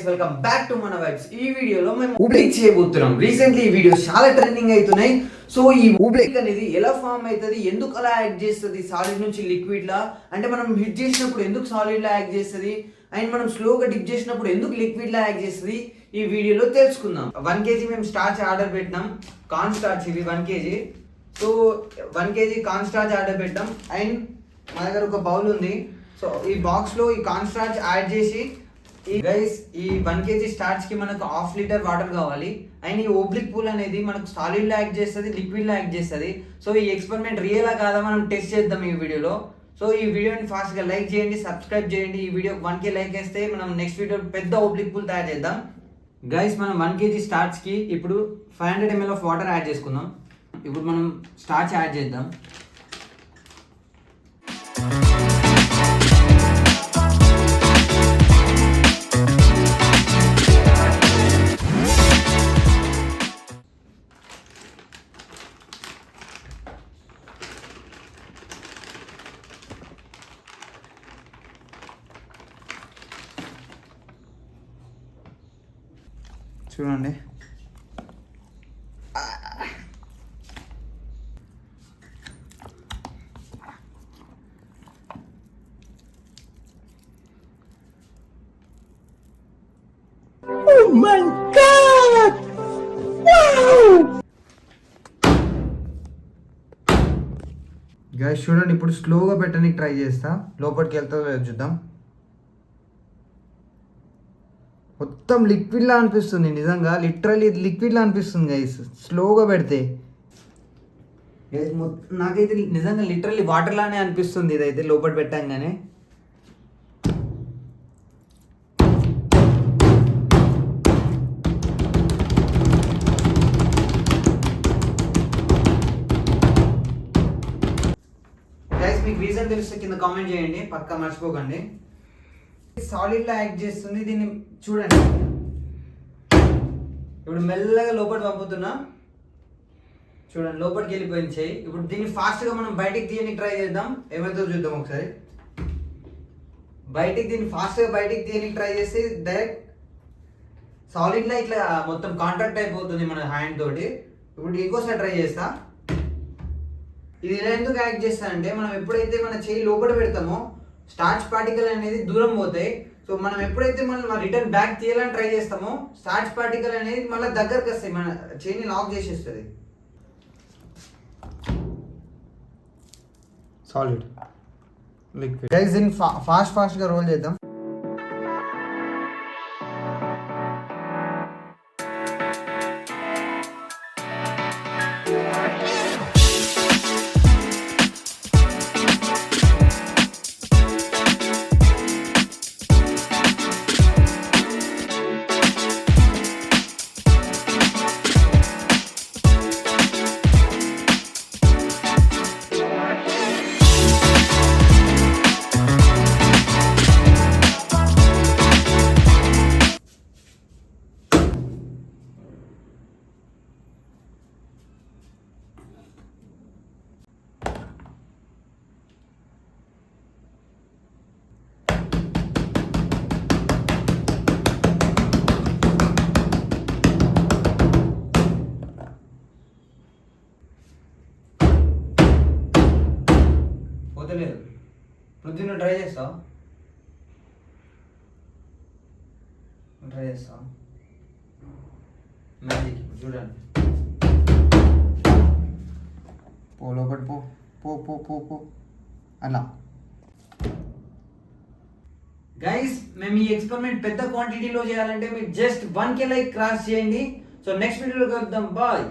Welcome back to మన vibes. ఈ వీడియోలో మేము ఊబ్లిక్ చేయబోతున్నాం. రీసెంట్లీ ఈ వీడియోస్ చాలా ట్రెండింగ్ అవుతున్నాయి. సో ఈ ఊబ్లిక్ అనేది ఎలా ఫామ్ అవుతుంది, ఎందుకు అలా యాక్ట్ చేస్తుంది, సాలిడ్ నుంచి లిక్విడ్ లా, అంటే మనం హిట్ చేసినప్పుడు ఎందుకు సాలిడ్ లా యాక్ట్ చేస్తుంది అండ్ మనం స్లోగా డిప్ చేసినప్పుడు ఎందుకు లిక్విడ్ లా యాక్ట్ చేస్తుంది, ఈ వీడియోలో తెలుసుకుందాం. 1 kg మేము స్టార్చ్ ఆర్డర్ పెట్టినాం, కార్న్ స్టార్చ్ ఇది 1 kg. So 1 kg corn starch order పెట్టాం అండ్ మా దగ్గర ఒక బౌల్ ఉంది. సో ఈ బాక్స్ లో ఈ కార్న్ స్టార్చ్ యాడ్ చేసి ఈ 1 kg స్టార్చ్ కి మనకు 1/2 లీటర్ వాటర్ కావాలి. అండ్ ఈ ఓబ్లిక్ పూల్ అనేది మనకు సాలిడ్ లో యాక్ట్ చేస్తుంది, లిక్విడ్ లో యాక్ట్ చేస్తుంది. సో ఈ ఎక్స్పెరిమెంట్ రియలా కాదా మనం టెస్ట్ చేద్దాం ఈ వీడియోలో. సో ఈ వీడియోని ఫాస్ట్ గా లైక్ చేయండి, సబ్స్క్రైబ్ చేయండి. ఈ వీడియో 1k లైక్ వేస్తే మనం నెక్స్ట్ వీడియో పెద్ద ఓబ్లిక్ పూల్ తయారు చేద్దాం. గైస్ మనం 1 kg స్టార్చ్ కి ఇప్పుడు 500 ml ఆఫ్ వాటర్ యాడ్ చేసుకుందాం. ఇప్పుడు మనం స్టార్చ్ యాడ్ చేద్దాం. చూడండి గైస్ చూడండి, ఇప్పుడు స్లోగా పెట్టడానికి ట్రై చేస్తా, లోపలికి వెళ్తుందో లేదో చూద్దాం. మొత్తం లిక్విడ్లా అనిపిస్తుంది, నిజంగా లిటరల్లీ లిక్విడ్లా అనిపిస్తుంది గైస్ స్లోగా పెడితే. నాకైతే నిజంగా లిటరల్లీ వాటర్ లానే అనిపిస్తుంది ఇదైతే లోపల పెట్టంగానే. గైస్ మీకు రీజన్ తెలిస్తే కింద కామెంట్ చేయండి, పక్కా మర్చిపోకండి. సాలిడ్ లా యాక్ట్ చేస్తుంది, దీన్ని చూడండి. ఇప్పుడు మెల్లగా లోపల పంపుతున్నా, చూడండి లోపలికి వెళ్ళిపోయింది చెయ్యి. ఇప్పుడు దీన్ని ఫాస్ట్ గా మనం బయటికి తీయడానికి ట్రై చేద్దాం, ఏమైతుందో చూద్దాం ఒకసారి. దీన్ని ఫాస్ట్ గా బయటికి తీయడానికి ట్రై చేస్తే డైరెక్ట్ సాలిడ్ లా ఇట్లా మొత్తం కాంటాక్ట్ అయిపోతుంది మన హ్యాండ్ తోటి. ఇప్పుడు ఇంకోసారి ట్రై చేస్తా. ఇది ఇలా ఎందుకు యాక్ట్ చేస్తా అంటే, మనం ఎప్పుడైతే మన చెయ్యి లోపల పెడతామో స్టార్చ్ పార్టికల్ అనేది దూరం పోతాయి. సో మనం ఎప్పుడైతే మనం రిటర్న్ బ్యాక్ తీయాలని ట్రై చేస్తామో స్టార్చ్ పార్టికల్ అనేది మళ్ళీ దగ్గరకు వస్తాయి, మన చెయ్యిని లాక్ చేసేస్తుంది. సాలిడ్ లిక్విడ్ గైస్, దీన్ని ఫాస్ట్గా రోల్ చేద్దాం. పోతలేదు, పృథ్వీ నువ్వు ట్రై చేస్తావు మ్యాజిక్. చూడండి పో లోపలి పో పో పో పో పో అలా. గైస్ మేము ఈ ఎక్స్పెరిమెంట్ పెద్ద క్వాంటిటీలో చేయాలంటే మీరు జస్ట్ 1k లైక్ క్రాస్ చేయండి. సో నెక్స్ట్ వీడియోలో కలుద్దాం, బాయ్.